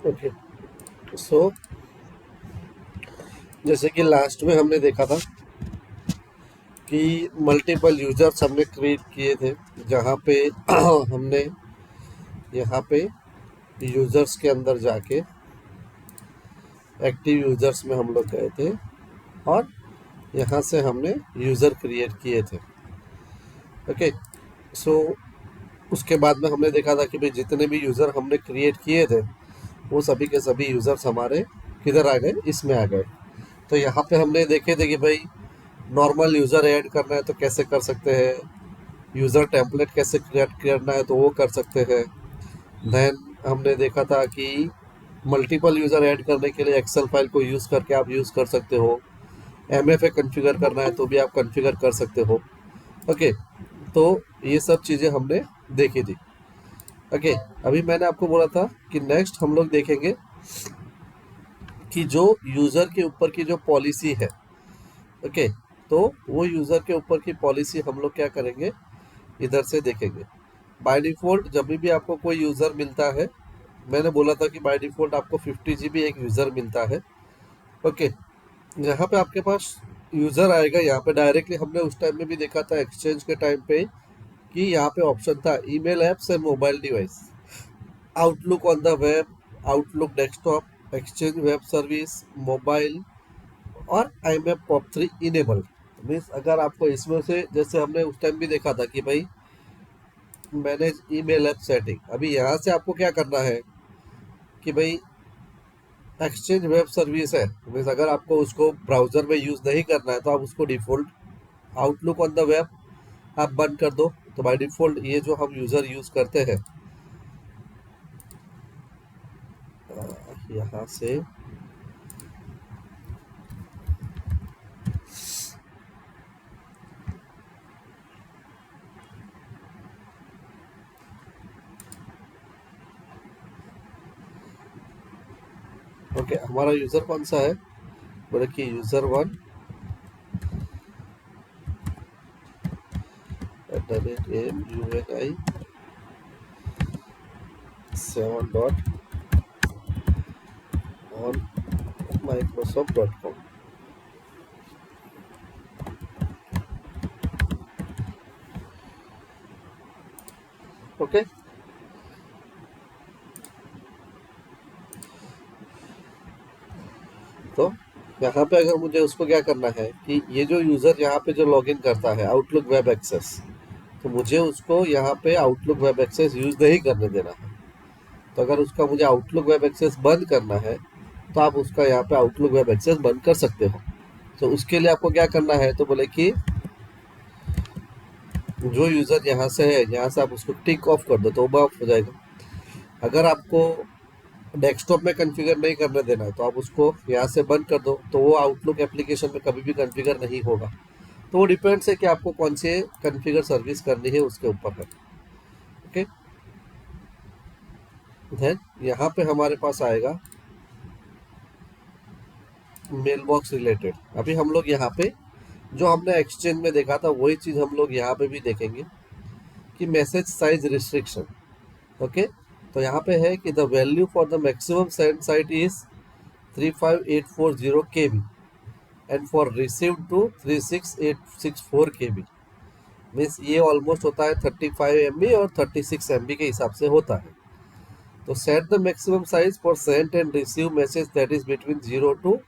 Okay, सो जैसे कि last में हमने देखा था कि मल्टीपल यूजर्स हमने क्रिएट किए थे, जहाँ पे हमने यहाँ पे यूजर्स के अंदर जाके एक्टिव यूजर्स में हम लोग गए थे और यहाँ से हमने यूज़र क्रिएट किए थे। ओके, सो उसके बाद में हमने देखा था कि भाई जितने भी यूज़र हमने क्रिएट किए थे वो सभी के सभी यूज़र्स हमारे किधर आ गए, इसमें आ गए। तो यहाँ पे हमने देखे थे कि भाई नॉर्मल यूज़र ऐड करना है तो कैसे कर सकते हैं, यूज़र टेम्पलेट कैसे क्रिएट करना है तो वो कर सकते हैं। देन हमने देखा था कि मल्टीपल यूज़र ऐड करने के लिए एक्सेल फाइल को यूज़ करके आप यूज़ कर सकते हो। MFA कॉन्फ़िगर करना है तो भी आप कॉन्फ़िगर कर सकते हो। ओके, तो ये सब चीज़ें हमने देखी थी। ओके, अभी मैंने आपको बोला था कि नेक्स्ट हम लोग देखेंगे कि जो यूज़र के ऊपर की जो पॉलिसी है। ओके, तो वो यूज़र के ऊपर की पॉलिसी हम लोग क्या करेंगे, इधर से देखेंगे। बाय डिफ़ॉल्ट जब भी आपको कोई यूज़र मिलता है, मैंने बोला था कि बाय डिफ़ॉल्ट आपको 50 GB एक यूज़र मिलता है। ओके, यहाँ पे आपके पास यूज़र आएगा, यहाँ पे डायरेक्टली हमने उस टाइम में भी देखा था एक्सचेंज के टाइम पे कि यहाँ पे ऑप्शन था email apps and mobile device, outlook on the web, outlook desktop, exchange web service, mobile और IMAP POP3 इनेबल। मीन्स अगर आपको इसमें से, जैसे हमने उस टाइम भी देखा था कि भाई मैनेज ईमेल ऐप सेटिंग, अभी यहाँ से आपको क्या करना है कि भाई एक्सचेंज वेब सर्विस है, मीन्स अगर आपको उसको ब्राउज़र में यूज़ नहीं करना है तो आप उसको default outlook on the web आप बंद कर दो। तो बाय डिफ़ॉल्ट ये जो हम यूज़र यूज़ करते हैं यहाँ से, ओके, हमारा यूज़र कौन सा है, बोले कि यूज़र 1 MUNI7.on Microsoft.com। ओके, तो यहाँ पे अगर मुझे उसको क्या करना है कि ये जो यूज़र यहाँ पे जो लॉगिन करता है आउटलुक वेब एक्सेस, तो मुझे उसको यहाँ पे आउटलुक वेब एक्सेस यूज़ नहीं करने देना है। तो अगर उसका मुझे आउटलुक वेब एक्सेस बंद करना है तो आप उसका यहाँ पे आउटलुक वेब एक्सेस बंद कर सकते हो। तो उसके लिए आपको क्या करना है, तो बोले कि जो यूज़र यहाँ से है यहाँ से आप उसको टिक ऑफ कर दो तो वो ऑफ हो जाएगा। अगर आपको डेस्कटॉप में कॉन्फ़िगर नहीं करने देना है तो आप उसको यहाँ से बंद कर दो, तो वो आउटलुक एप्लीकेशन में कभी भी कॉन्फ़िगर नहीं होगा। तो वो डिपेंड्स है कि आपको कौन से कॉन्फ़िगर सर्विस करनी है, उसके ऊपर है। ओके, देन यहाँ पे हमारे पास आएगा मेल बॉक्स रिलेटेड। अभी हम लोग यहाँ पे जो हमने एक्सचेंज में देखा था वही चीज़ हम लोग यहाँ पे भी देखेंगे कि मैसेज साइज रिस्ट्रिक्शन। ओके, तो यहाँ पे है कि the value for the maximum send size is 35840 KB and for receive to 36864 KB। Means ये ऑलमोस्ट होता है 35 MB और 36 MB के हिसाब से होता है। तो set the maximum size for send and receive message that is between 0 to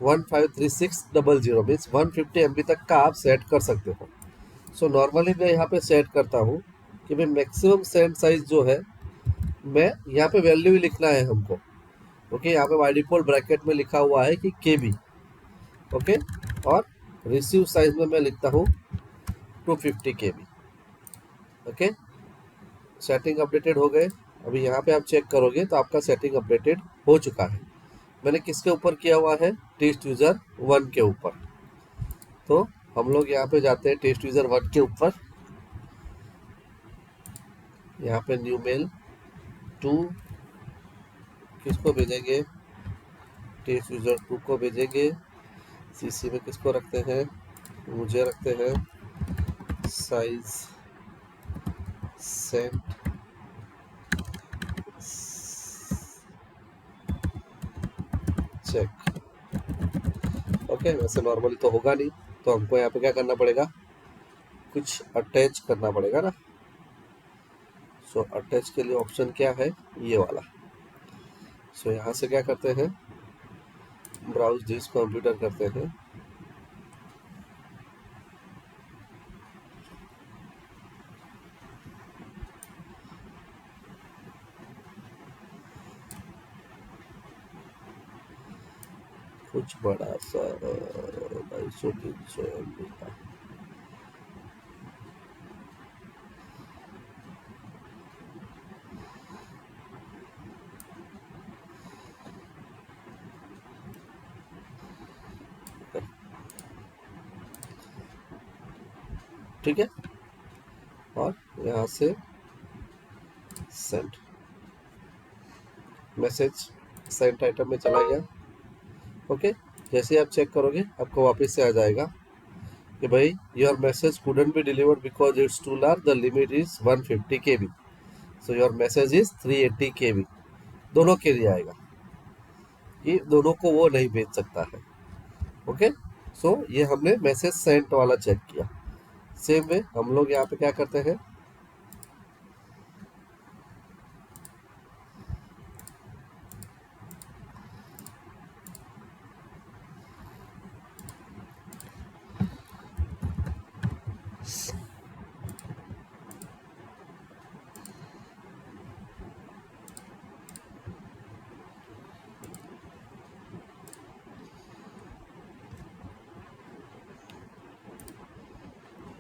153600, means 150 MB तक का आप सेट कर सकते हो। सो नॉर्मली मैं यहाँ पे सेट करता हूँ कि भाई मैक्सिमम सेंड साइज जो है, मैं यहाँ पे वैल्यू ही लिखना है हमको। ओके, यहाँ पे बाय डिफॉल्ट ब्रैकेट में लिखा हुआ है कि KB। ओके, और रिसीव साइज में मैं लिखता हूँ 250 KB। ओके, सेटिंग अपडेटेड हो गए। अभी यहाँ पे आप चेक करोगे तो आपका सेटिंग अपडेटेड हो चुका है। मैंने किसके ऊपर किया हुआ है, टेस्ट यूज़र 1 के ऊपर। तो हम लोग यहाँ पे जाते हैं टेस्ट यूज़र 1 के ऊपर, यहाँ पे न्यू मेल 2 किसको भेजेंगे, टेस्ट यूज़र 2 को भेजेंगे। CC में किसको रखते हैं, मुझे रखते हैं। Size sent check. ओके, वैसे नॉर्मली तो होगा नहीं, तो हमको यहाँ पे क्या करना पड़ेगा, कुछ अटैच करना पड़ेगा ना। सो अटैच के लिए ऑप्शन क्या है, ये वाला। सो यहाँ से क्या करते हैं, ब्राउज दिस कंप्यूटर करते हैं। कुछ बड़ा सा 250-300 MB का। ठीक है, और यहाँ से सेंड, मैसेज सेंड आइटम में चला गया। ओके, जैसे ही आप चेक करोगे आपको वापस से आ जाएगा कि भाई your message couldn't be delivered because it's too large, the limit is 150 KB, so your message is 380 KB। दोनों के लिए आएगा, ये दोनों को वो नहीं भेज सकता है। ओके, सो ये हमने मैसेज सेंट वाला चेक किया। सेम वे हम लोग यहाँ पे क्या करते हैं,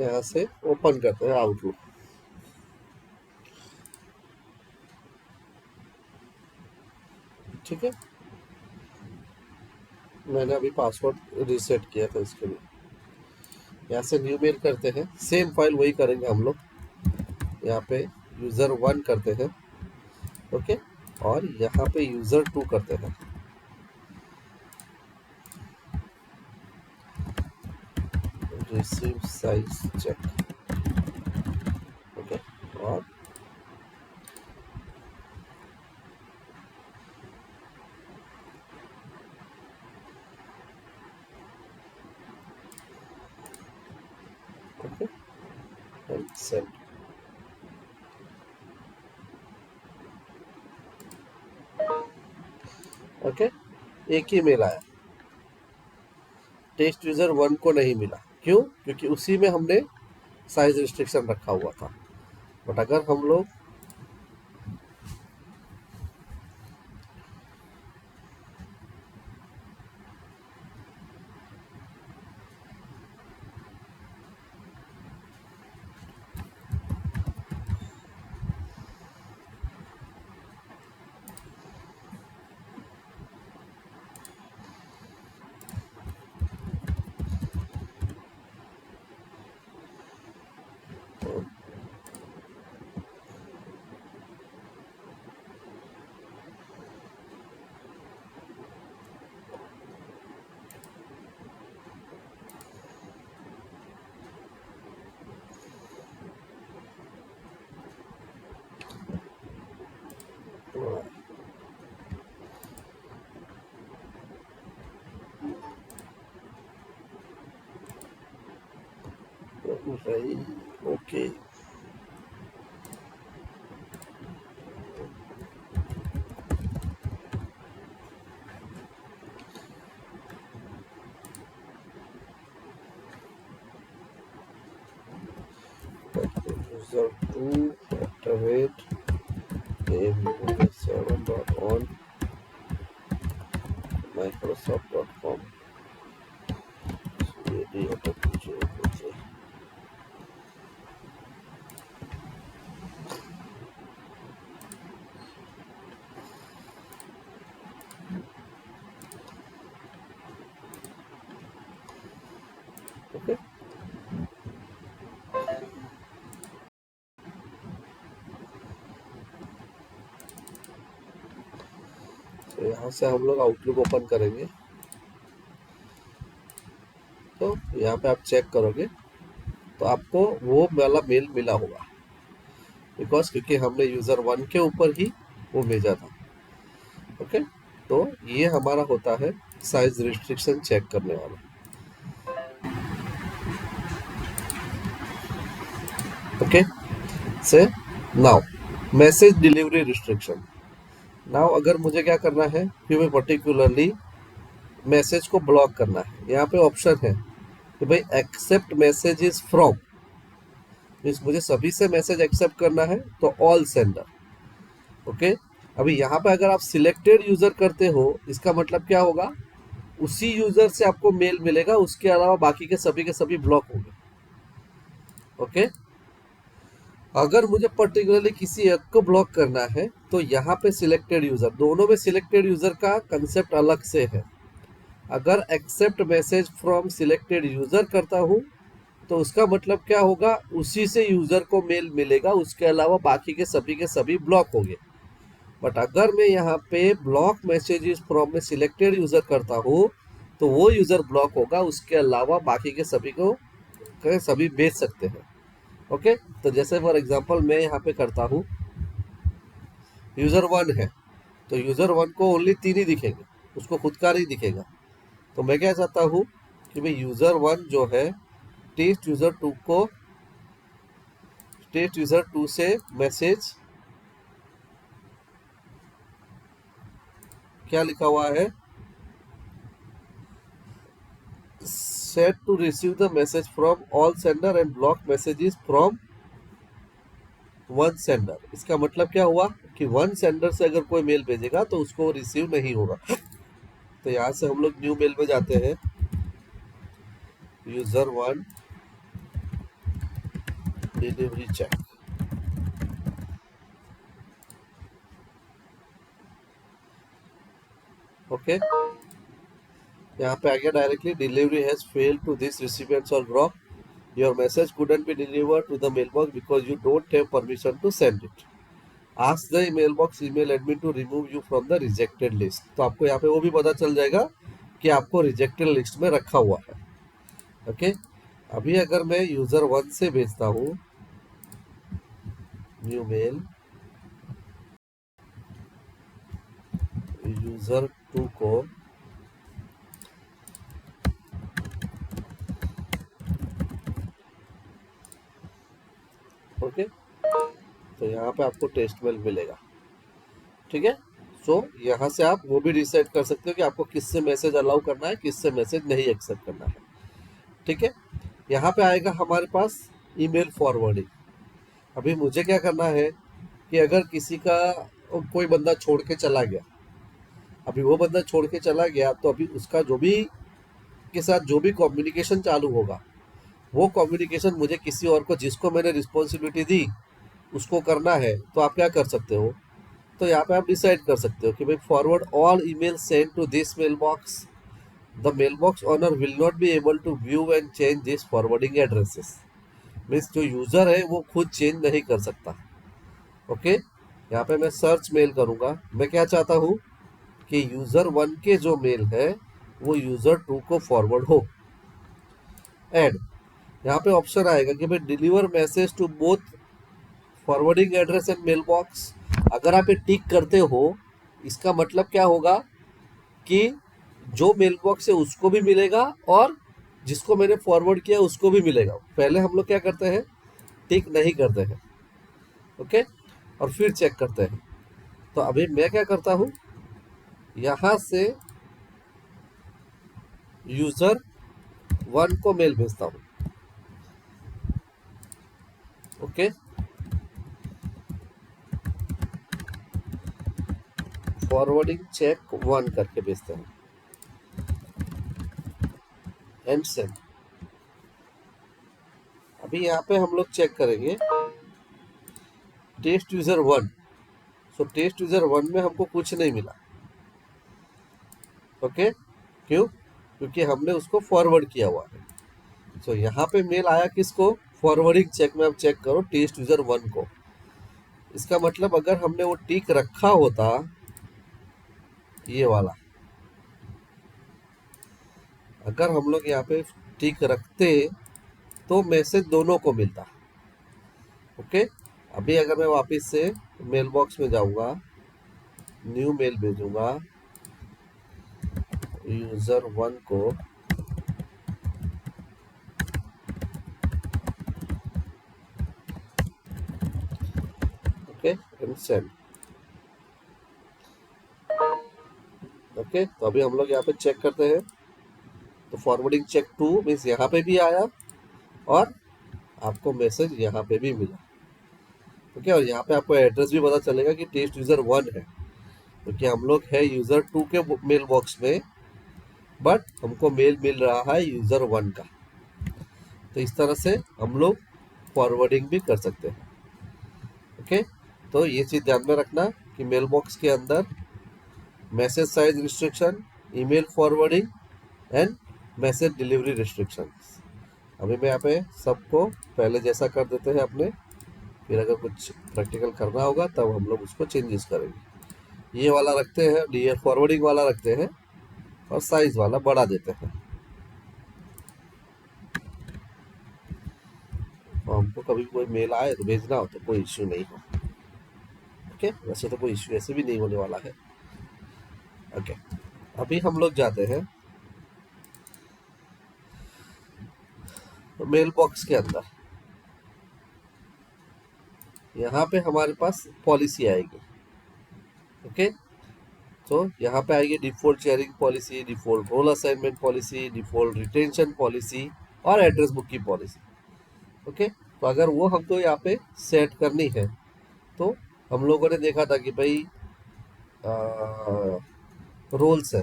यहाँ से ओपन करते हैं आउटलुक। ठीक है, मैंने अभी पासवर्ड रीसेट किया था इसके लिए। यहाँ से न्यू मेल करते हैं, सेम फाइल वही करेंगे हम लोग। यहाँ पे यूज़र 1 करते हैं। ओके, और यहाँ पे यूज़र 2 करते हैं। Receive size check. ओके, और ओके एंड सेंड। ओके, एक ही मेल आया, टेस्ट यूज़र 1 को नहीं मिला। क्यों? क्योंकि उसी में हमने साइज रिस्ट्रिक्शन रखा हुआ था। बट अगर हम लोग रही, ओके, यूज़र 2 @7.on microsoft.com। ये ऑटो कीजिए। ओके, तो यहाँ से हम लोग आउटलुक ओपन करेंगे। तो यहाँ पे आप चेक करोगे तो आपको वो वाला मेल मिला होगा, बिकॉज क्योंकि हमने यूज़र 1 के ऊपर ही वो भेजा था। ओके, तो ये हमारा होता है साइज रिस्ट्रिक्शन चेक करने वाला। ओके, से now message delivery restriction. Now अगर मुझे क्या करना है कि मैं पर्टिकुलरली मैसेज को ब्लॉक करना है, यहाँ पे ऑप्शन है कि भाई एक्सेप्ट मैसेजेस फ्रॉम, मीन्स मुझे सभी से मैसेज एक्सेप्ट करना है तो ऑल सेंडर। ओके, अभी यहाँ पे अगर आप सिलेक्टेड यूजर करते हो, इसका मतलब क्या होगा, उसी यूजर से आपको मेल मिलेगा, उसके अलावा बाकी के सभी ब्लॉक होंगे। ओके, अगर मुझे पर्टिकुलरली किसी एक को ब्लॉक करना है तो यहाँ पे सिलेक्टेड यूजर, दोनों में सिलेक्टेड यूजर का कंसेप्ट अलग से है। अगर accept message from selected user करता हूँ तो उसका मतलब क्या होगा, उसी से यूजर को मेल मिलेगा, उसके अलावा बाकी के सभी ब्लॉक होंगे। बट अगर मैं यहाँ पे ब्लॉक मैसेजेस फ्रॉम में सिलेक्टेड यूजर करता हूँ तो वो यूजर ब्लॉक होगा, उसके अलावा बाकी के सभी भेज सकते हैं। ओके, तो जैसे फॉर एग्जांपल मैं यहाँ पे करता हूँ, यूजर 1 है तो यूजर 1 को ओनली 3 ही दिखेंगे, उसको खुद का नहीं दिखेगा। तो मैं क्या चाहता हूँ कि भाई यूजर 1 जो है टेस्ट यूजर 2 से मैसेज क्या लिखा हुआ है, set to receive the message from all sender and block messages from one sender. इसका मतलब क्या हुआ कि वन सेंडर से अगर कोई मेल भेजेगा तो उसको रिसीव नहीं होगा। तो यहाँ से हम लोग न्यू मेल में जाते हैं, यूजर 1 डिलीवरी चेक। ओके, यहाँ पे आ गया directly, delivery has failed to this recipients और group, your message couldn't be delivered to the mailbox because you don't have permission to send it, ask the mailbox email admin to remove you from the rejected list. तो आपको यहाँ पे वो भी पता चल जाएगा कि आपको रिजेक्टेड लिस्ट में रखा हुआ है। ओके, अभी अगर मैं यूजर 1 से भेजता हूँ न्यू मेल, यूजर 2 को ओके, तो यहाँ पे आपको टेस्ट मेल मिलेगा। ठीक है, सो यहाँ से आप वो भी डिसाइड कर सकते हो कि आपको किससे मैसेज अलाउ करना है, किससे मैसेज नहीं एक्सेप्ट करना है। ठीक है, यहाँ पे आएगा हमारे पास ईमेल फॉरवर्डिंग। अभी मुझे क्या करना है कि अगर किसी का कोई बंदा छोड़ के चला गया, अभी वो बंदा छोड़ के चला गया तो अभी उसका जो भी के साथ जो भी कम्युनिकेशन चालू होगा, वो कम्युनिकेशन मुझे किसी और को, जिसको मैंने रिस्पॉन्सिबिलिटी दी, उसको करना है। तो आप क्या कर सकते हो, तो यहाँ पे आप डिसाइड कर सकते हो कि भाई forward all email send to this mail box, the mail box owner will not be able to view and change this forwarding addresses. Means जो यूजर है वो खुद चेंज नहीं कर सकता। ओके, यहाँ पे मैं सर्च मेल करूंगा, मैं क्या चाहता हूँ कि यूजर 1 के जो मेल है वो यूजर 2 को फॉरवर्ड हो। एड, यहाँ पे ऑप्शन आएगा कि भाई deliver message to both forwarding address and mail box. अगर आप ये टिक करते हो, इसका मतलब क्या होगा कि जो मेल बॉक्स है उसको भी मिलेगा और जिसको मैंने फॉरवर्ड किया उसको भी मिलेगा। पहले हम लोग क्या करते हैं, टिक नहीं करते हैं। ओके, और फिर चेक करते हैं। तो अभी मैं क्या करता हूँ, यहाँ से यूजर 1 को मेल भेजता हूँ। ओके, फॉरवर्डिंग चेक 1 करके भेजते हैं, एंड सेंड। अभी यहाँ पे हम लोग चेक करेंगे टेस्ट यूजर 1। सो टेस्ट यूजर 1 में हमको कुछ नहीं मिला। ओके, क्यों, क्योंकि हमने उसको फॉरवर्ड किया हुआ है। सो यहाँ पे मेल आया किसको, फॉरवर्डिंग चेक में आप चेक करो टेस्ट यूजर 1 को। इसका मतलब अगर हमने वो टिक रखा होता, ये वाला, अगर हम लोग यहाँ पे टिक रखते तो मैसेज दोनों को मिलता। ओके, अभी अगर मैं वापस से मेल बॉक्स में जाऊंगा, न्यू मेल भेजूंगा, यूजर 1 को ओके एंड सेंड। ओके, तो अभी हम लोग यहाँ पे चेक करते हैं। तो फॉरवर्डिंग चेक टू मीन्स यहाँ पे भी आया और आपको मैसेज यहाँ पे भी मिला। ओके, और यहाँ पे आपको एड्रेस भी पता चलेगा कि टेस्ट यूजर 1 है, क्योंकि हम लोग है यूजर 2 के मेल बॉक्स में, बट हमको मेल मिल रहा है यूजर 1 का। तो इस तरह से हम लोग फॉरवर्डिंग भी कर सकते हैं। ओके, तो ये चीज़ ध्यान में रखना कि मेल बॉक्स के अंदर message size restriction, email forwarding and message delivery restrictions. अभी मैं यहाँ पे सबको पहले जैसा कर देते हैं अपने, फिर अगर कुछ प्रैक्टिकल करना होगा तब हम लोग उसको चेंजेस करेंगे। ये वाला रखते हैं, ये फॉरवर्डिंग वाला रखते हैं और साइज वाला बढ़ा देते हैं। तो हमको कभी कोई मेल आए तो भेजना हो तो कोई इश्यू नहीं हो। ओके, वैसे तो कोई इश्यू ऐसे भी नहीं होने वाला है। ओके, अभी हम लोग जाते हैं तो मेल बॉक्स के अंदर। यहाँ पे हमारे पास पॉलिसी आएगी। ओके, तो यहाँ पे आएगी default sharing policy, default role assignment policy, default retention policy और एड्रेस बुक की पॉलिसी। ओके, तो अगर वो हमको यहाँ पे सेट करनी है तो हम लोगों ने देखा था कि भाई रोल्स है,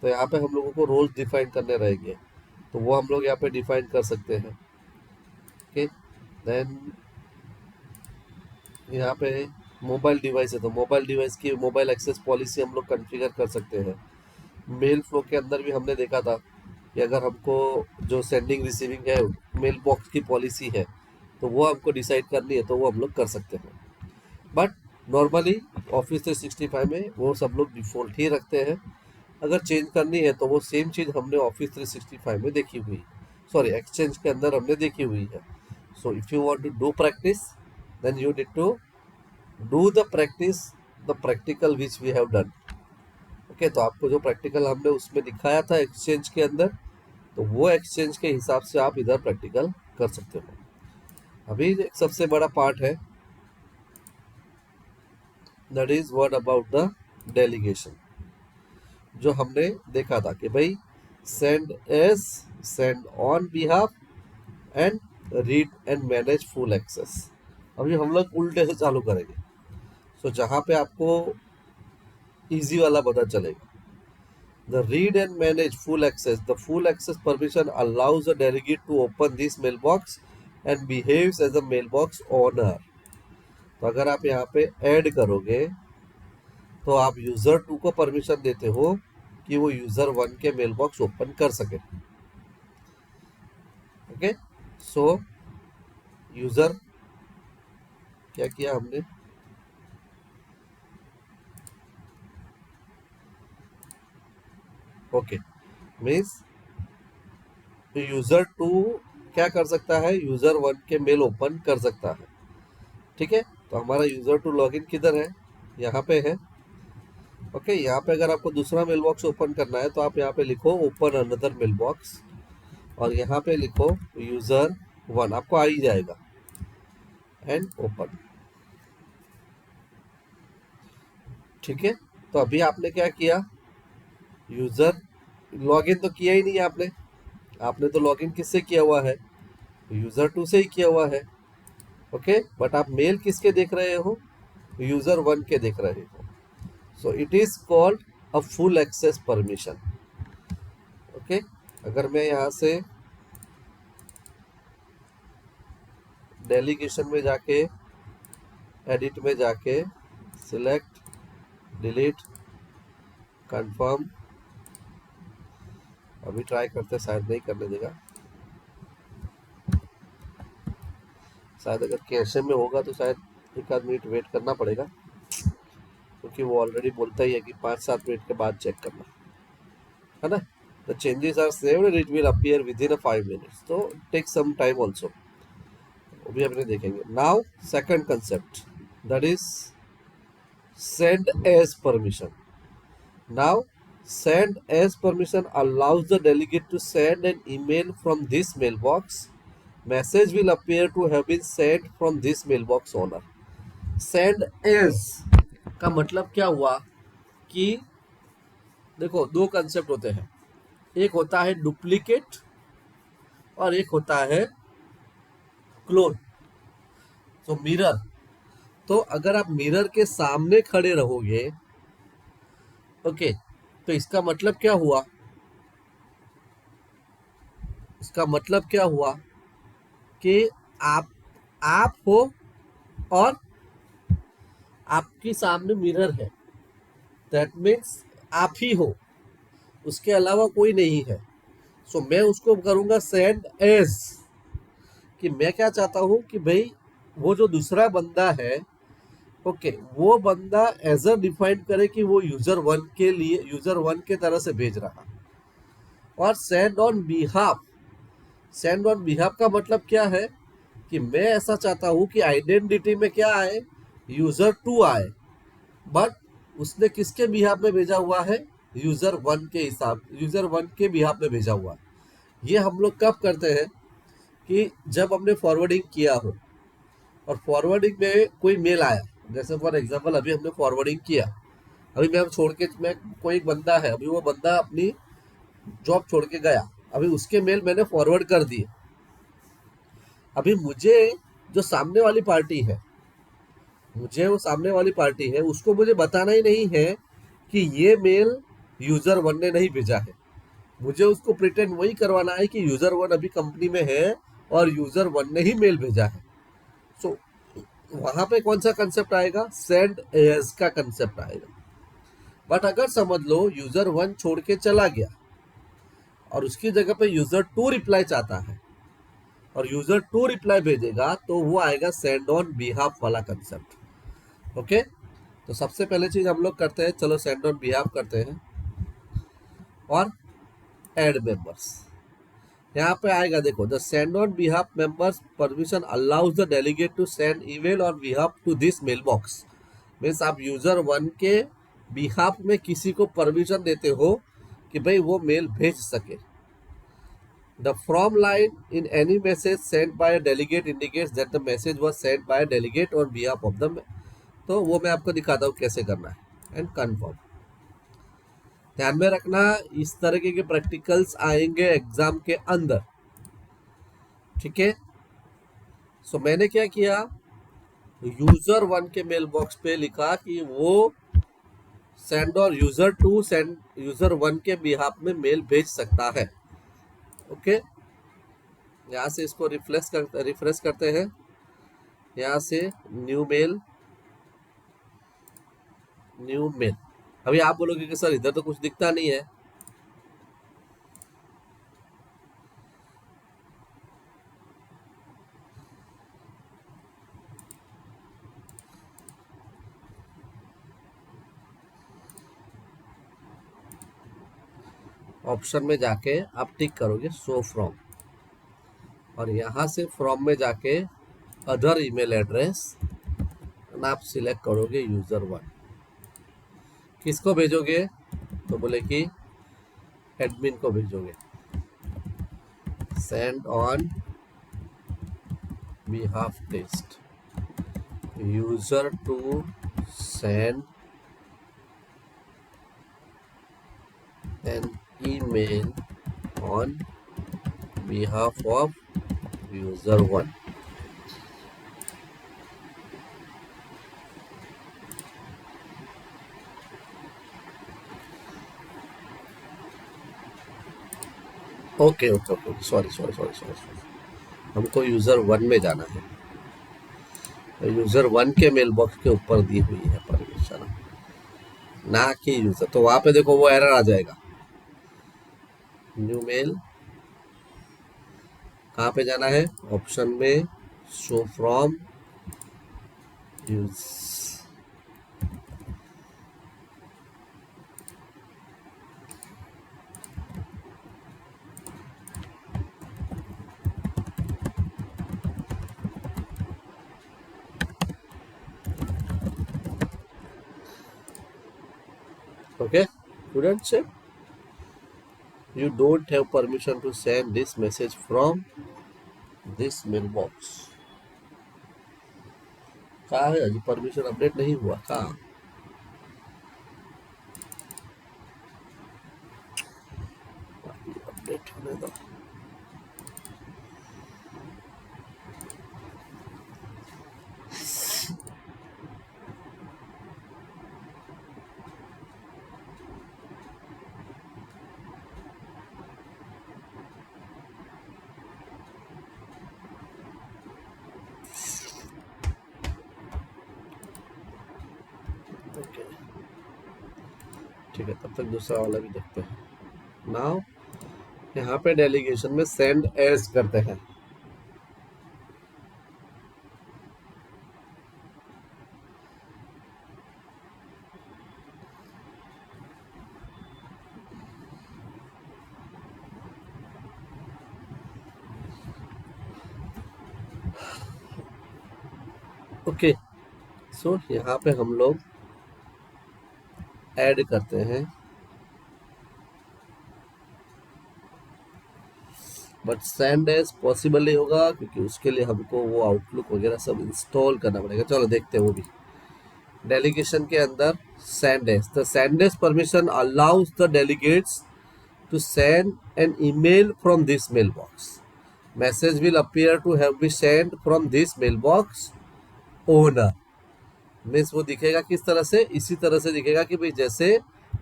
तो यहाँ पे हम लोगों को रोल्स डिफाइन करने रहेंगे, तो वो हम लोग यहाँ पे डिफाइन कर सकते हैं। ओके, देन यहाँ पे मोबाइल डिवाइस है तो मोबाइल डिवाइस की मोबाइल एक्सेस पॉलिसी हम लोग कॉन्फ़िगर कर सकते हैं। मेल फ्लो के अंदर भी हमने देखा था कि अगर हमको जो सेंडिंग रिसीविंग है मेल बॉक्स की पॉलिसी है तो वो हमको डिसाइड करनी है, तो वो हम लोग कर सकते हैं। बट नॉर्मली ऑफिस 365 में वो सब लोग डिफ़ॉल्ट ही रखते हैं। अगर चेंज करनी है तो वो सेम चीज़ हमने ऑफिस 365 में देखी हुई, सॉरी एक्सचेंज के अंदर हमने देखी हुई है। So if you want to do practice then you need to do the practice the practical which we have done. Okay, तो आपको जो प्रैक्टिकल हमने उसमें दिखाया था एक्सचेंज के अंदर, तो वो एक्सचेंज के हिसाब से आप इधर प्रैक्टिकल कर सकते हो। अभी एक सबसे बड़ा पार्ट है, that is what about the delegation. जो हमने देखा था कि भाई send as, send on behalf and read and manage full access. अभी हम लोग उल्टे से चालू करेंगे। सो जहाँ पे आपको इजी वाला पता चलेगा, the read and manage full access, the full access permission allows the delegate to open this mailbox and behaves as a mailbox owner। तो अगर आप यहाँ पे ऐड करोगे तो आप यूजर 2 को परमिशन देते हो कि वो यूजर 1 के मेलबॉक्स ओपन कर सके। ओके, सो यूजर क्या किया हमने, ओके मीन्स यूजर 2 क्या कर सकता है, यूजर 1 के मेल ओपन कर सकता है। ठीक है, तो हमारा यूजर 2 लॉगिन किधर है, यहाँ पे है। ओके, यहाँ पे अगर आपको दूसरा मेल बॉक्स ओपन करना है तो आप यहाँ पे लिखो ओपन अनदर मेल बॉक्स और यहाँ पे लिखो यूजर 1, आपको आ ही जाएगा, एंड ओपन। ठीक है, तो अभी आपने क्या किया, यूजर लॉगिन तो किया ही नहीं आपने, आपने तो लॉगिन किससे किया हुआ है, यूजर 2 से ही किया हुआ है। ओके, बट आप मेल किसके देख रहे हो, यूजर 1 के देख रहे हो। So it is called a full access permission. Okay, अगर मैं यहाँ से डेलीगेशन में जाके एडिट में जाके सिलेक्ट डिलीट कंफर्म, अभी ट्राई करते, शायद नहीं करने देगा, शायद अगर कैशे में होगा तो शायद एक आध मिनट वेट करना पड़ेगा, क्योंकि वो ऑलरेडी बोलता ही है कि 5-7 मिनट के बाद चेक करना है ना। The changes are saved, it will appear within 5 minutes, तो टेक सम टाइम ऑल्सो, वो भी अपने देखेंगे। Now second concept, that is send as permission. Now send as permission allows the delegate to send an email from this mailbox. Message will appear to have been sent from this mailbox owner. Send as का मतलब क्या हुआ कि देखो दो concept होते हैं, एक होता है डुप्लीकेट और एक होता है क्लोन। तो मिरर, तो अगर आप मिरर के सामने खड़े रहोगे, ओके, तो इसका मतलब क्या हुआ, इसका मतलब क्या हुआ कि आप हो और आपके सामने मिरर है, दैट मीन्स आप ही हो, उसके अलावा कोई नहीं है। सो मैं उसको करूंगा सेंड एज, कि मैं क्या चाहता हूं कि भाई वो जो दूसरा बंदा है, ओके, वो बंदा एज अ डिफाइन करे कि वो यूजर वन के लिए, यूजर वन के तरह से भेज रहा। और send on behalf, send on behalf का मतलब क्या है कि मैं ऐसा चाहता हूं कि आइडेंटिटी में क्या आए, यूजर टू आए, बट उसने किसके बिहाफ में भेजा हुआ है, यूजर वन के हिसाब, यूजर वन के बिहाफ में भेजा हुआ। ये हम लोग कब करते हैं कि जब हमने फॉरवर्डिंग किया हो और फॉरवर्डिंग में कोई मेल आया, जैसे फॉर एग्जांपल अभी हमने फॉरवर्डिंग किया, अभी मैं छोड़ के, मैं कोई एक बंदा है, अभी वो बंदा अपनी जॉब छोड़ के गया, अभी उसके मेल मैंने फॉरवर्ड कर दिए। अभी मुझे जो सामने वाली पार्टी है, मुझे वो सामने वाली पार्टी है, उसको मुझे बताना ही नहीं है कि ये मेल यूजर वन ने नहीं भेजा है। मुझे उसको प्रिटेंड वही करवाना है कि यूजर वन अभी कंपनी में है और यूजर वन ने ही मेल भेजा है। सो वहां पे कौन सा कंसेप्ट आएगा, सेंड एज का कंसेप्ट आएगा। बट अगर समझ लो यूजर वन छोड़ के चला गया और उसकी जगह पे यूजर टू रिप्लाई चाहता है और यूजर टू रिप्लाई भेजेगा, तो वो आएगा सेंड ऑन बिहाफ वाला कंसेप्ट। ओके, तो सबसे पहले चीज हम लोग करते हैं, चलो सेंड ऑन बिहाफ करते हैं और एड मेंबर्स। यहाँ पे आएगा, देखो, the send on behalf members permission allows the delegate to send email on behalf to this mail box. Means आप यूजर वन के बिहाफ में किसी को परमिशन देते हो कि भाई वो मेल भेज सके। The from line in any message send by a delegate indicates that the message was send by a delegate on behalf of the, तो वो मैं आपको दिखाता हूँ कैसे करना है। एंड कन्फर्म, ध्यान में रखना इस तरीके के प्रैक्टिकल्स आएंगे एग्जाम के अंदर, ठीक है। सो मैंने क्या किया, यूजर वन के मेल बॉक्स पे लिखा कि वो सेंड और user two send, user one के बिहाफ में मेल भेज सकता है। ओके, यहाँ से इसको रिफ्रेश करते हैं, यहाँ से न्यू मेल, न्यू मेल। अभी आप बोलोगे कि सर इधर तो कुछ दिखता नहीं है, ऑप्शन में जाके आप टिक करोगे शो फ्रॉम, और यहाँ से फ्रॉम में जाके अदर ईमेल एड्रेस, आप सिलेक्ट करोगे यूजर वन। किसको भेजोगे, तो बोले कि एडमिन को भेजोगे। Send on behalf test user two send an email on behalf of user 1। Okay okay okay, sorry sorry sorry sorry, हमको यूजर वन में जाना है, तो यूजर वन के मेल बॉक्स के ऊपर दी हुई है परमिशन, ना कि यूजर। तो वहां पे देखो वो एरर आ जाएगा, न्यू मेल, कहाँ पे जाना है, ऑप्शन में show from use. Okay students, you don't have permission to send this message from this mailbox. कहाँ है अभी परमिशन अपडेट नहीं हुआ कहाँ अपडेट होने दो ओके ठीक है तब तक दूसरा वाला भी देखते हैं नाउ यहाँ पे डेलीगेशन में सेंड एज करते हैं ओके सो यहाँ पे हम लोग ऐड करते हैं बट सेंड एज पॉसिबल नहीं होगा क्योंकि उसके लिए हमको वो आउटलुक वगैरह सब इंस्टॉल करना पड़ेगा चलो देखते हैं वो भी डेलीगेशन के अंदर send as the send as permission allows the delegates to send an email from this mailbox. Message will appear to have been sent from this mailbox owner. Means वो दिखेगा किस तरह से इसी तरह से दिखेगा कि भाई जैसे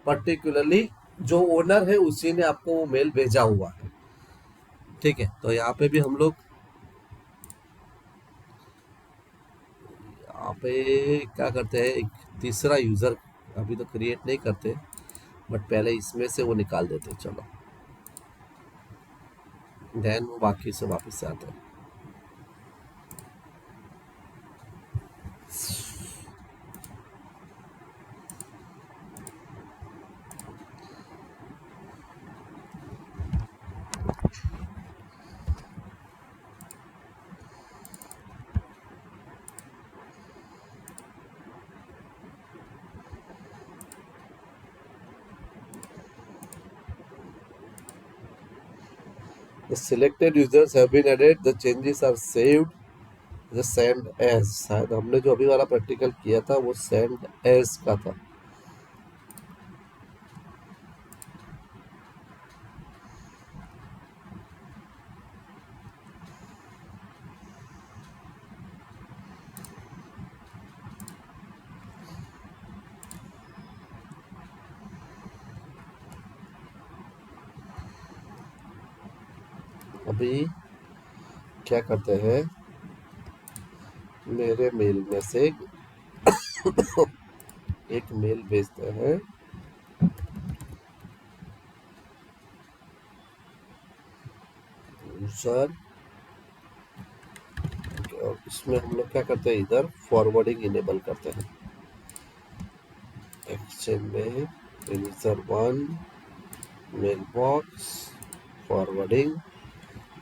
पर्टिकुलरली जो ओनर है उसी ने आपको वो मेल भेजा हुआ है ठीक है तो यहाँ पे भी हम लोग यहाँ पे क्या करते हैं एक तीसरा यूजर अभी तो क्रिएट नहीं करते बट पहले इसमें से वो निकाल देते हैं चलो देन वो बाकी से वापस से आते हैं The selected users have been added. The changes are saved. The send as शायद हमने जो अभी वाला प्रैक्टिकल किया था वो send as का था अभी क्या करते हैं मेरे मेल में से एक मेल भेजते हैं यूजर और इसमें हम लोग क्या करते हैं इधर फॉरवर्डिंग इनेबल करते हैं एक्सचेंज में यूजर 1 मेल बॉक्स फॉरवर्डिंग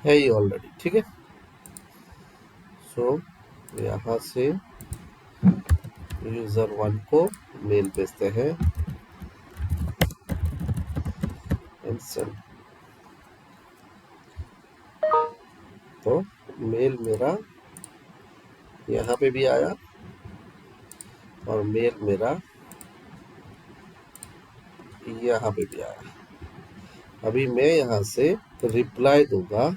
है ये ऑलरेडी ठीक है सो यहाँ से यूजर 1 को मेल भेजते हैं सेंड तो मेल मेरा यहाँ पे भी आया और मेल मेरा यहाँ पे भी आया अभी मैं यहाँ से रिप्लाई दूंगा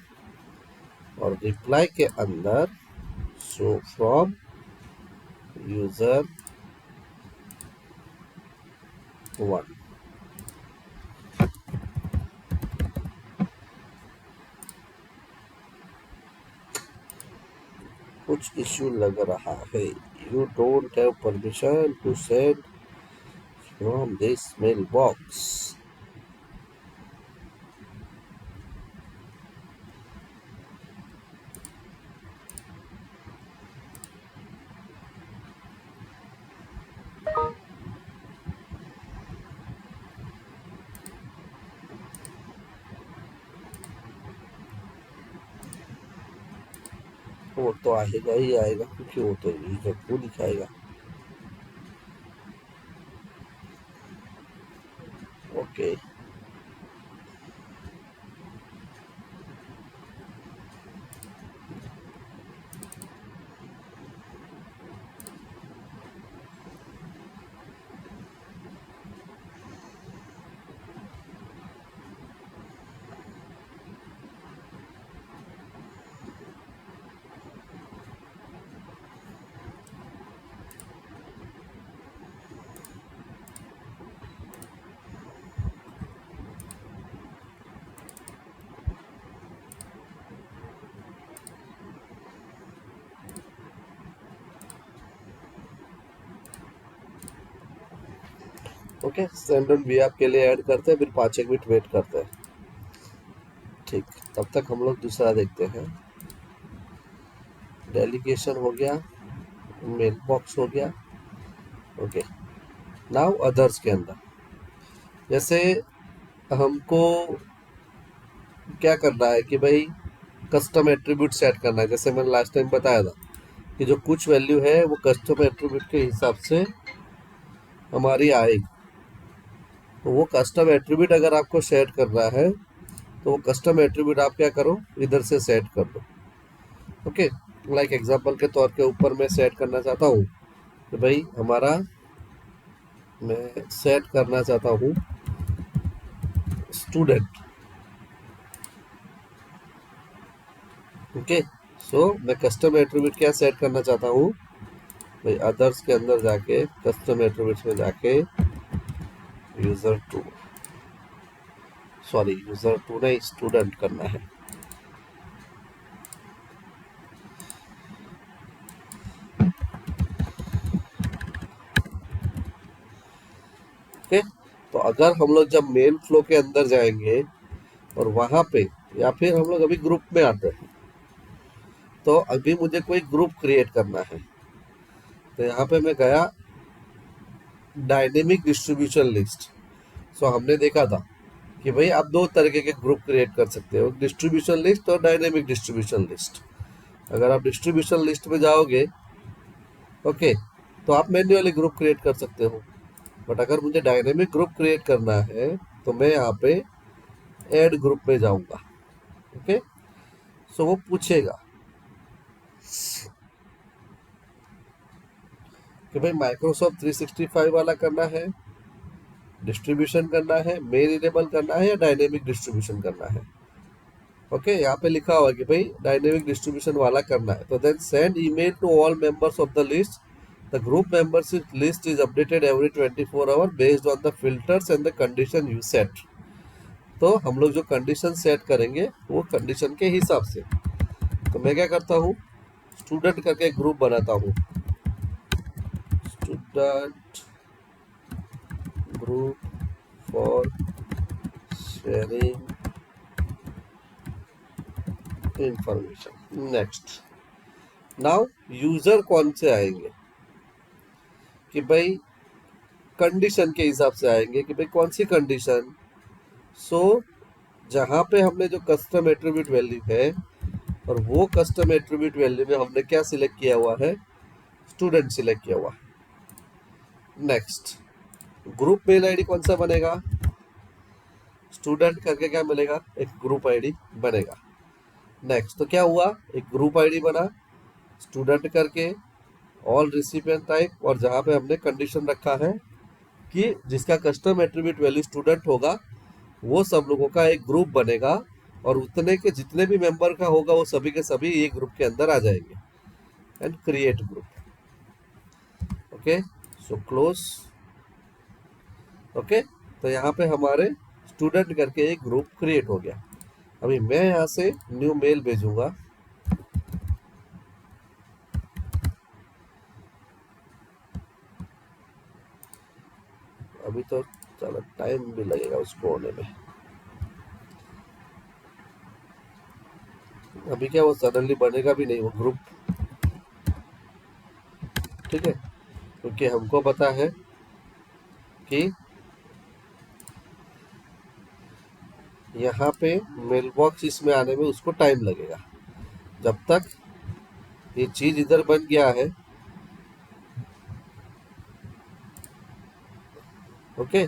और रिप्लाई के अंदर शो फ्रॉम यूजर 1 कुछ इश्यू लग रहा है you don't have permission to send from this mail box वो तो आएगा ही आएगा क्योंकि वो तो यूजर को दिखाएगा okay okay, send on we app के लिए ऐड करते हैं, फिर 5 मिनट वेट करते हैं। ठीक, तब तक हम लोग दूसरा देखते हैं। डेलीगेशन हो गया, मेल बॉक्स हो गया। ओके, नाउ अदर्स के अंदर जैसे हमको क्या करना है कि भाई कस्टम एट्रीब्यूट सेट करना है। जैसे मैंने लास्ट टाइम बताया था कि जो कुछ वैल्यू है वो कस्टम एट्रीब्यूट के हिसाब से हमारी आएगी। तो वो कस्टम एट्रीब्यूट अगर आपको सेट करना है तो वो कस्टम एट्रीब्यूट आप क्या करो, इधर से सेट कर दो। ओके, लाइक एग्जांपल के तौर के ऊपर मैं सेट करना चाहता हूँ कि भाई हमारा, मैं सेट करना चाहता हूँ स्टूडेंट। ओके, सो मैं कस्टम एट्रीब्यूट क्या सेट करना चाहता हूँ भाई, अदर्स के अंदर जाके कस्टम एट्रीब्यूट्स में जाके user two, sorry user two नहीं, स्टूडेंट करना है। ओके, तो अगर हम लोग जब मेन फ्लो के अंदर जाएंगे और वहां पे, या फिर हम लोग अभी ग्रुप में आते हैं, तो अभी मुझे कोई ग्रुप क्रिएट करना है। तो यहाँ पे मैं गया डायनेमिक डिस्ट्रीब्यूशन लिस्ट। सो हमने देखा था कि भाई आप दो तरीके के ग्रुप क्रिएट कर सकते हो, डिस्ट्रीब्यूशन लिस्ट और डायनेमिक डिस्ट्रीब्यूशन लिस्ट। अगर आप डिस्ट्रीब्यूशन लिस्ट में जाओगे, ओके, तो आप मैन्युअली ग्रुप क्रिएट कर सकते हो। बट अगर मुझे डायनेमिक ग्रुप क्रिएट करना है तो मैं यहाँ पे ऐड ग्रुप में जाऊंगा। ओके, सो वो पूछेगा कि भाई माइक्रोसॉफ्ट 365 वाला करना है, डिस्ट्रीब्यूशन करना है, मेल इनेबल करना है, या डायनेमिक डिस्ट्रीब्यूशन करना है। ओके, यहाँ पे लिखा हुआ है कि भाई डायनेमिक डिस्ट्रीब्यूशन वाला करना है। तो then send email to all members of the list. The group membership list is updated every 24 hour based on the filters and the condition you set. तो हम लोग जो कंडीशन सेट करेंगे वो कंडीशन के हिसाब से। तो मैं क्या करता हूँ, स्टूडेंट करके ग्रुप बनाता हूँ, student group for sharing information. Next, now user कौन से आएंगे कि भाई कंडीशन के हिसाब से आएंगे कि भाई कौन सी कंडीशन। सो जहाँ पे हमने जो कस्टम एट्रीब्यूट वैल्यू है, और वो कस्टम एट्रीब्यूट वैल्यू में हमने क्या सिलेक्ट किया हुआ है, स्टूडेंट सिलेक्ट किया हुआ है। नेक्स्ट, ग्रुप मेल आईडी कौन सा बनेगा, स्टूडेंट करके क्या मिलेगा, एक ग्रुप आईडी बनेगा। नेक्स्ट, तो क्या हुआ, एक ग्रुप आईडी बना स्टूडेंट करके, ऑल रिसिपिएंट टाइप, और जहाँ पे हमने कंडीशन रखा है कि जिसका कस्टम एट्रीब्यूट वैल्यू स्टूडेंट होगा वो सब लोगों का एक ग्रुप बनेगा, और उतने के जितने भी मेंबर का होगा वो सभी के सभी एक ग्रुप के अंदर आ जाएंगे। And create group. Okay, so close. Okay, तो यहाँ पे हमारे स्टूडेंट करके एक ग्रुप क्रिएट हो गया। अभी मैं यहाँ से न्यू मेल भेजूंगा। अभी तो चलो टाइम भी लगेगा उसको होने में। अभी क्या वो सडनली बनेगा भी नहीं वो ग्रुप, ठीक है, क्योंकि हमको पता है कि यहाँ पे मेल बॉक्स इसमें आने में उसको टाइम लगेगा। जब तक ये चीज इधर बन गया है, ओके,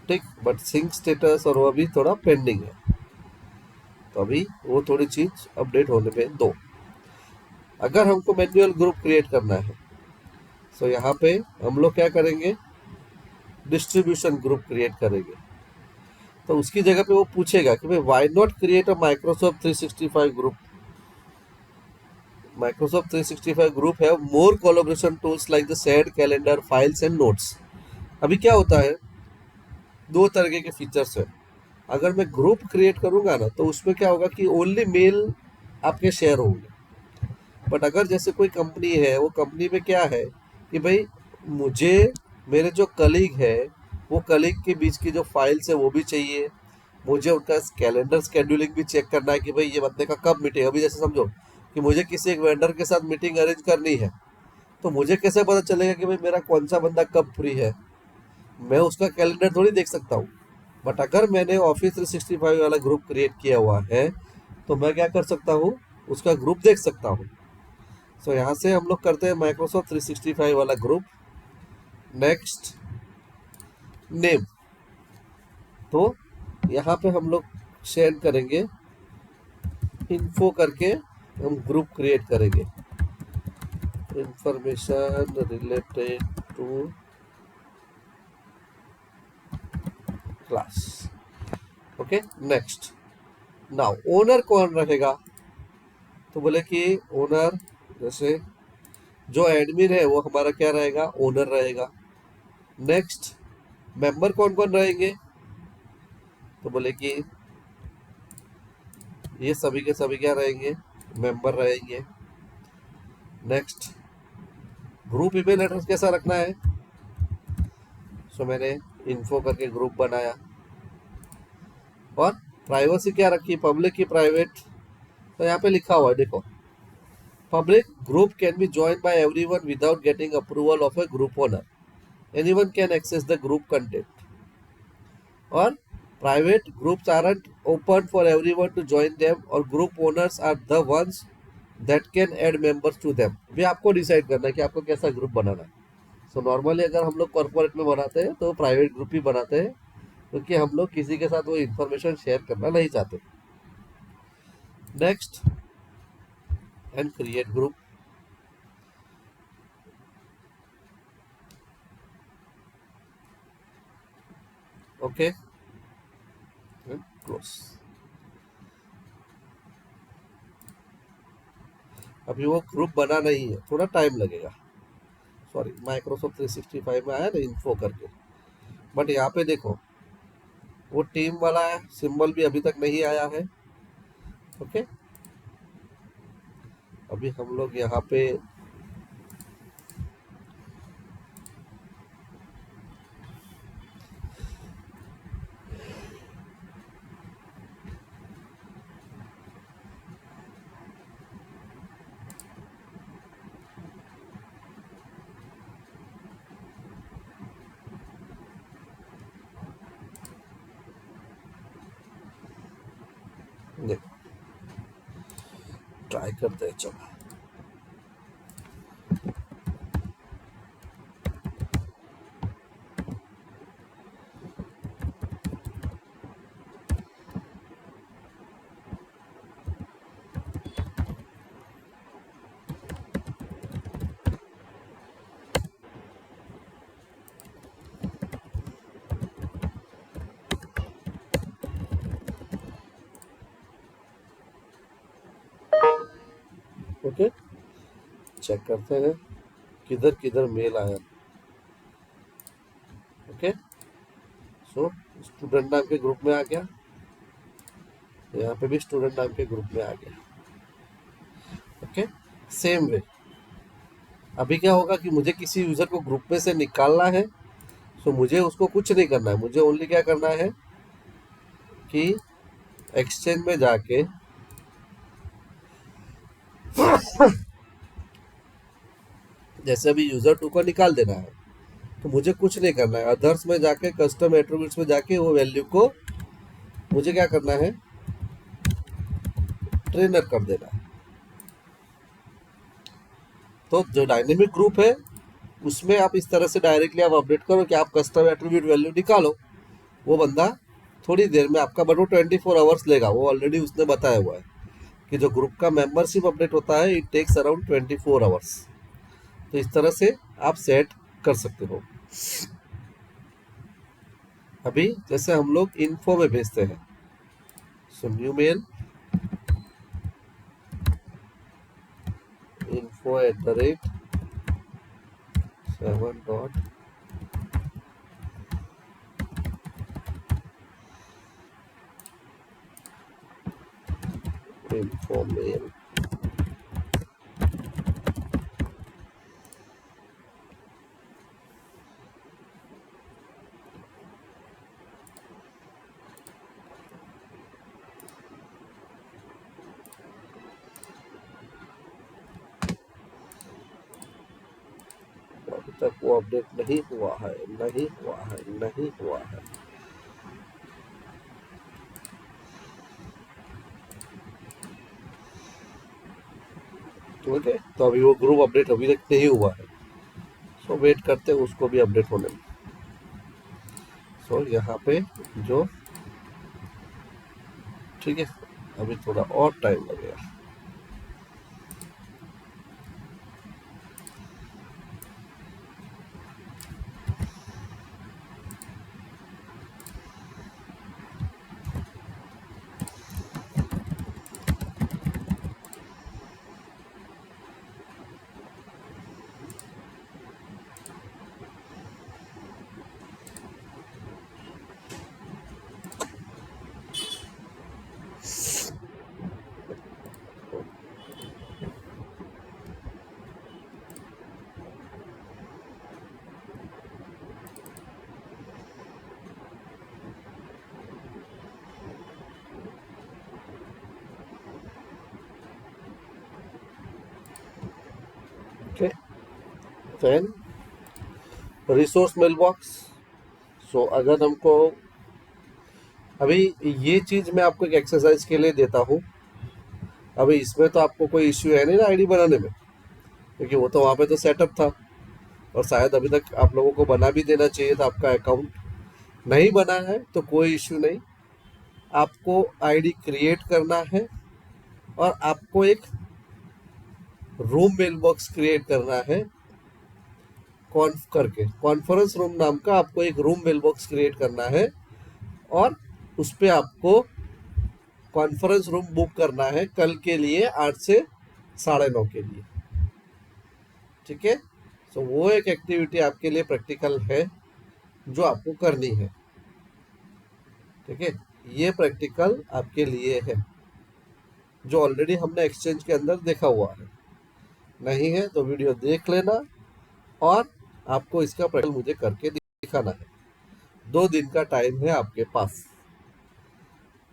ठीक, बट सिंक स्टेटस और वो अभी थोड़ा पेंडिंग है, तो अभी वो थोड़ी चीज अपडेट होने में दो। अगर हमको मैन्युअल ग्रुप क्रिएट करना है तो यहाँ पे हम लोग क्या करेंगे, डिस्ट्रीब्यूशन ग्रुप क्रिएट करेंगे। तो उसकी जगह पे वो पूछेगा कि भाई why not create a Microsoft 365 group. Microsoft 365 group है more collaboration tools like the shared calendar, files and notes. अभी क्या होता है, दो तरह के फीचर्स है। अगर मैं ग्रुप क्रिएट करूंगा ना तो उसमें क्या होगा कि ओनली मेल आपके शेयर होंगे। बट अगर जैसे कोई कंपनी है, वो कंपनी में क्या है कि भाई मुझे मेरे जो कलीग है वो कलीग के बीच की जो फाइल्स है वो भी चाहिए, मुझे उनका कैलेंडर स्केड्यूलिंग भी चेक करना है कि भाई ये बंदे का कब मीटिंग। अभी जैसे समझो कि मुझे किसी एक वेंडर के साथ मीटिंग अरेंज करनी है, तो मुझे कैसे पता चलेगा कि भाई मेरा कौन सा बंदा कब फ्री है? मैं उसका कैलेंडर थोड़ी देख सकता हूँ। बट अगर मैंने ऑफिस 365 वाला ग्रुप क्रिएट किया हुआ है तो मैं क्या कर सकता हूँ, उसका ग्रुप देख सकता हूँ। सो यहाँ से हम लोग करते हैं माइक्रोसॉफ्ट 365 वाला ग्रुप। Next, name. तो यहाँ पे हम लोग शेयर करेंगे इन्फो करके, हम ग्रुप क्रिएट करेंगे information related to class. Okay, next. Now owner कौन रहेगा? तो बोले कि ओनर, जैसे जो एडमिन है वो हमारा क्या रहेगा, ओनर रहेगा। नेक्स्ट, मेंबर कौन कौन रहेंगे? तो बोले कि ये सभी के सभी क्या रहेंगे, मेंबर रहेंगे। नेक्स्ट, ग्रुप ईमेल एड्रेस कैसा रखना है? सो मैंने इन्फो करके ग्रुप बनाया। और प्राइवेसी क्या रखी, पब्लिक की प्राइवेट? तो यहाँ पे लिखा हुआ है देखो, public group can be join by everyone without getting approval of a group owner, anyone can access the group content. और private groups aren't open for everyone to join them, और group owners are the ones that can add members to them. भी आपको decide करना है कि आपको कैसा group बनाना है। सो नॉर्मली अगर हम लोग कॉर्पोरेट में बनाते हैं तो प्राइवेट ग्रुप ही बनाते हैं, क्योंकि हम लोग किसी के साथ वो इन्फॉर्मेशन शेयर करना नहीं चाहते। Next, and create group. Okay, close. अभी वो ग्रुप बना नहीं है, थोड़ा टाइम लगेगा। सॉरी, माइक्रोसॉफ्ट 365 में आया ना इन्फो करके, बट यहाँ पे देखो वो टीम वाला सिंबल भी अभी तक नहीं आया है। ओके, अभी हम लोग यहाँ पे देखो ट्राई करते हैं, चलो। ओके, चेक करते हैं किधर किधर मेल आया। ओके, सो स्टूडेंट नाम के ग्रुप में आ गया, यहाँ पे भी स्टूडेंट नाम के ग्रुप में आ गया। ओके, सेम वे अभी क्या होगा कि मुझे किसी यूजर को ग्रुप में से निकालना है, सो मुझे उसको कुछ नहीं करना है, मुझे ओनली क्या करना है कि एक्सचेंज में जाके जैसे अभी यूजर 2 को निकाल देना है, तो मुझे कुछ नहीं करना है। अदर्स में जाके कस्टम एट्रीब्यूट्स में जाके वो वैल्यू को मुझे क्या करना है, ट्रेनर कर देना है। तो जो डायनेमिक ग्रुप है उसमें आप इस तरह से डायरेक्टली आप अपडेट करो कि आप कस्टम एट्रीब्यूट वैल्यू निकालो, वो बंदा थोड़ी देर में आपका, बट वो 24 आवर्स लेगा, वो ऑलरेडी उसने बताया हुआ है कि जो ग्रुप का मेंबरशिप अपडेट होता है इट टेक्स अराउंड 24 आवर्स। तो इस तरह से आप सेट कर सकते हो। अभी जैसे हम लोग इन्फो में भेजते हैं, so new mail info@7. info mail। तक वो अपडेट नहीं हुआ है, नहीं हुआ है, नहीं हुआ है। ठीक है, तो अभी वो ग्रुप अपडेट अभी तक नहीं हुआ है। सो वेट करते हैं उसको भी अपडेट होने में। सो यहाँ पे जो ठीक है, अभी थोड़ा और टाइम लगेगा। Okay, then resource mail box. So अगर हमको अभी ये चीज मैं आपको एक एक्सरसाइज के लिए देता हूँ। अभी इसमें तो आपको कोई इश्यू है नहीं ना आईडी बनाने में, क्योंकि वो तो वहाँ पे तो सेटअप था, और शायद अभी तक आप लोगों को बना भी देना चाहिए था आपका अकाउंट। नहीं बना है तो कोई इश्यू नहीं, आपको आईडी क्रिएट करना है और आपको एक रूम मेल बॉक्स क्रिएट करना है। कॉन्फ करके कॉन्फ्रेंस रूम नाम का आपको एक रूम मेल बॉक्स क्रिएट करना है, और उस पर आपको कॉन्फ्रेंस रूम बुक करना है कल के लिए 8 से 9:30 के लिए। ठीक है, तो वो एक एक्टिविटी आपके लिए प्रैक्टिकल है जो आपको करनी है। ठीक है, ये प्रैक्टिकल आपके लिए है जो ऑलरेडी हमने एक्सचेंज के अंदर देखा हुआ है। नहीं है तो वीडियो देख लेना, और आपको इसका प्रैक्टिकल मुझे करके दिखाना है। 2 दिन का टाइम है आपके पास,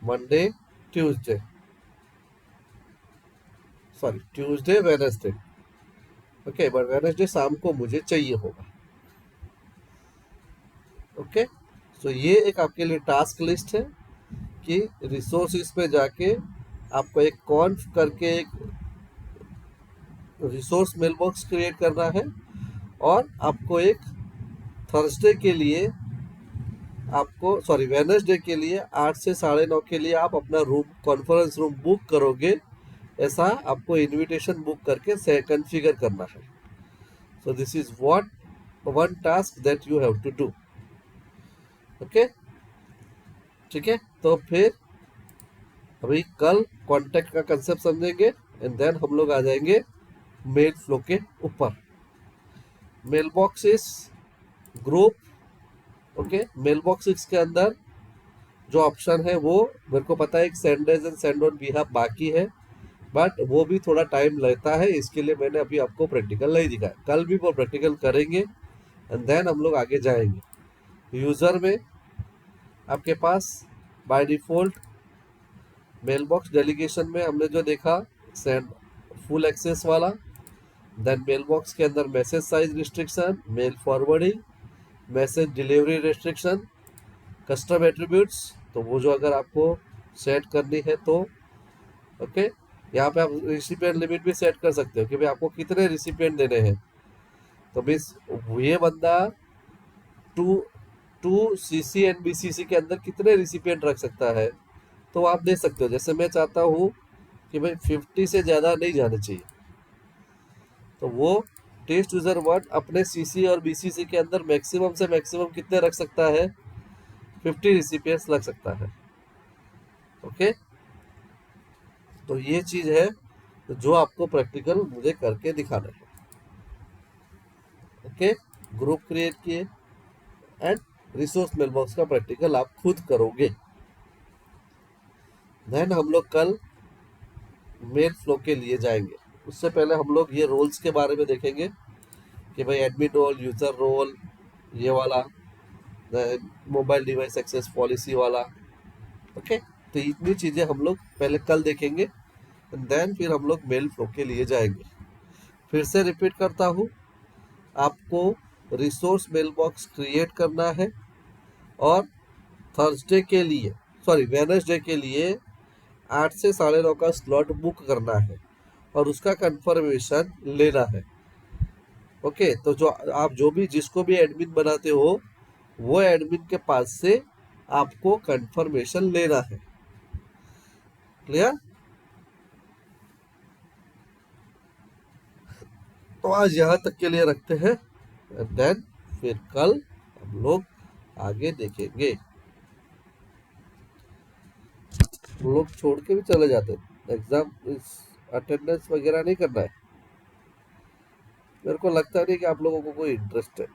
Monday Tuesday, sorry Tuesday Wednesday. Okay, but Wednesday शाम को मुझे चाहिए होगा। ओके, तो ये एक आपके लिए टास्क लिस्ट है कि रिसोर्सेज पे जाके आपको एक कॉन्फ करके एक रिसोर्स मेल बॉक्स क्रिएट करना है, और आपको एक थर्सडे के लिए आपको सॉरी वेडनेसडे के लिए 8 से 9:30 के लिए आप अपना रूम कॉन्फ्रेंस रूम बुक करोगे। ऐसा आपको इनविटेशन बुक करके से कॉन्फ़िगर करना है। So this is what one task that you have to do. Okay, ठीक है, तो फिर अभी कल कॉन्टैक्ट का कंसेप्ट समझेंगे, एंड देन हम लोग आ जाएंगे मेल फ्लो के ऊपर। Mail boxes group, okay, mail boxes के अंदर जो ऑप्शन है वो मेरे को पता है एक send as and send on behalf बाकी है, बट वो भी थोड़ा टाइम लेता है, इसके लिए मैंने अभी आपको प्रैक्टिकल नहीं दिखाया। कल भी वो प्रैक्टिकल करेंगे, एंड देन हम लोग आगे जाएंगे। यूज़र में आपके पास by default mail box delegation में हमने जो देखा सेंड फुल एक्सेस वाला, देन मेल बॉक्स के अंदर message size restriction, mail forwarding, message delivery restriction, custom attributes, तो वो जो अगर आपको सेट करनी है तो ओके, यहाँ पे आप रिसिपिएंट लिमिट भी सेट कर सकते हो कि भाई आपको कितने रिसिपिएंट देने हैं। तो मीन्स ये बंदा to to CC and BCC के अंदर कितने रिसिपिएंट रख सकता है, तो आप दे सकते हो। जैसे मैं चाहता हूँ कि भाई 50 से ज़्यादा नहीं जाने चाहिए, तो वो टेस्ट यूजर वन अपने सीसी और बीसीसी के अंदर मैक्सिमम से मैक्सिमम कितने रख सकता है, 50 रिसिपिएंट्स लग सकता है। ओके, तो ये चीज है जो आपको प्रैक्टिकल मुझे करके दिखाना है। ओके, ग्रुप क्रिएट किए एंड रिसोर्स मेलबॉक्स का प्रैक्टिकल आप खुद करोगे। देन हम लोग कल मेल फ्लो के लिए जाएंगे। उससे पहले हम लोग ये रोल्स के बारे में देखेंगे कि भाई एडमिन रोल, यूजर रोल, ये वाला मोबाइल डिवाइस एक्सेस पॉलिसी वाला। ओके, तो इतनी चीज़ें हम लोग पहले कल देखेंगे, देन फिर हम लोग मेल फ्लो के लिए जाएंगे। फिर से रिपीट करता हूँ, आपको रिसोर्स मेल बॉक्स क्रिएट करना है और थर्सडे के लिए वेनसडे के लिए 8 से 9:30 का स्लॉट बुक करना है और उसका कंफर्मेशन लेना है। ओके, तो जो भी जिसको भी एडमिन बनाते हो वो एडमिन के पास से आपको कंफर्मेशन लेना है। क्लियर? तो आज यहाँ तक के लिए रखते हैं, देन फिर कल हम लोग आगे देखेंगे। लोग छोड़ के भी चले जाते हैं, एग्जाम अटेंडेंस वगैरह नहीं करना है। मेरे को लगता नहीं कि आप लोगों को कोई इंटरेस्ट है।